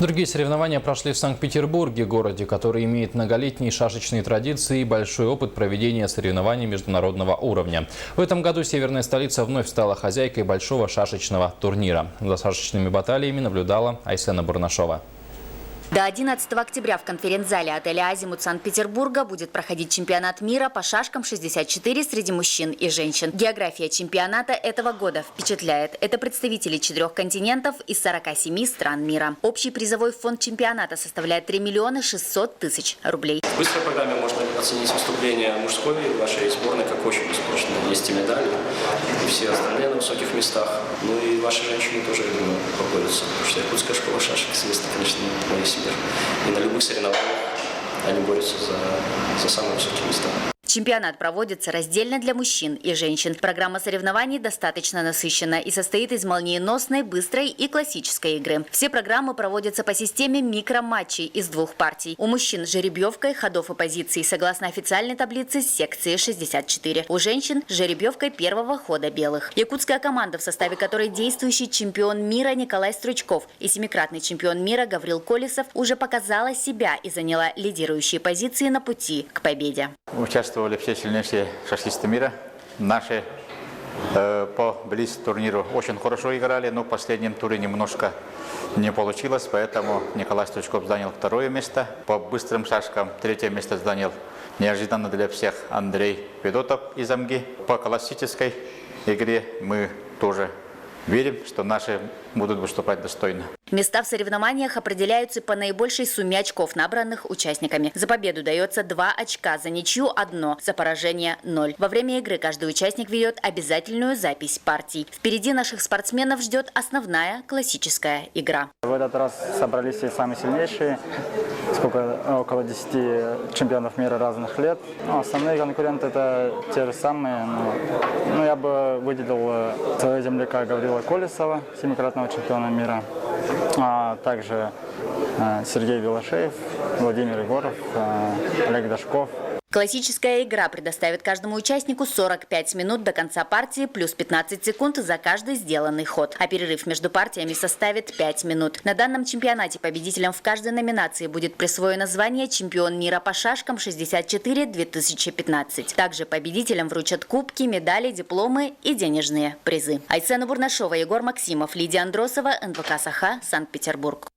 Другие соревнования прошли в Санкт-Петербурге, городе, который имеет многолетние шашечные традиции и большой опыт проведения соревнований международного уровня. В этом году северная столица вновь стала хозяйкой большого шашечного турнира. За шашечными баталиями наблюдала Айсена Бурнашова. До 11 октября в конференц-зале отеля «Азимут» Санкт-Петербурга будет проходить чемпионат мира по шашкам 64 среди мужчин и женщин. География чемпионата этого года впечатляет. Это представители 4 континентов из 47 стран мира. Общий призовой фонд чемпионата составляет 3 600 000 рублей. В быстрой программе можно оценить выступление мужской вашей сборной как очень успешное. Есть и медали, и все остальные на высоких местах. Ну и ваши женщины тоже, я думаю, поборются. Потому что якутская школа шашек известна, конечно, на весь мир. И на любых соревнованиях они борются за самые высокие места. Чемпионат проводится раздельно для мужчин и женщин. Программа соревнований достаточно насыщена и состоит из молниеносной, быстрой и классической игры. Все программы проводятся по системе микроматчей из 2 партий. У мужчин с жеребьевкой ходов и позиций согласно официальной таблице секции 64. У женщин с жеребьевкой первого хода белых. Якутская команда, в составе которой действующий чемпион мира Николай Стручков и 7-кратный чемпион мира Гаврил Колесов, уже показала себя и заняла лидирующие позиции на пути к победе. Участвовали все сильнейшие шашисты мира. Наши по блиц-турниру очень хорошо играли, но в последнем туре немножко не получилось, поэтому Николай Стручков занял 2 место. По быстрым шашкам 3 место занял неожиданно для всех Андрей Федотов из Амги. По классической игре мы тоже верим, что наши будут выступать достойно. Места в соревнованиях определяются по наибольшей сумме очков, набранных участниками. За победу дается 2 очка, за ничью 1, за поражение 0. Во время игры каждый участник ведет обязательную запись партий. Впереди наших спортсменов ждет основная классическая игра. В этот раз собрались все самые сильнейшие, около 10 чемпионов мира разных лет. Основные конкуренты это те же самые. Но я бы выделил своего земляка Гаврила Колесова, 7-кратного чемпиона мира, а также Сергей Белошеев, Владимир Егоров, Олег Дашков. Классическая игра предоставит каждому участнику 45 минут до конца партии плюс 15 секунд за каждый сделанный ход. А перерыв между партиями составит 5 минут. На данном чемпионате победителям в каждой номинации будет присвоено звание «Чемпион мира по шашкам 64-2015». Также победителям вручат кубки, медали, дипломы и денежные призы. Айсена Бурнашова, Егор Максимов, Лидия Андросова, НВК «Саха», Санкт-Петербург.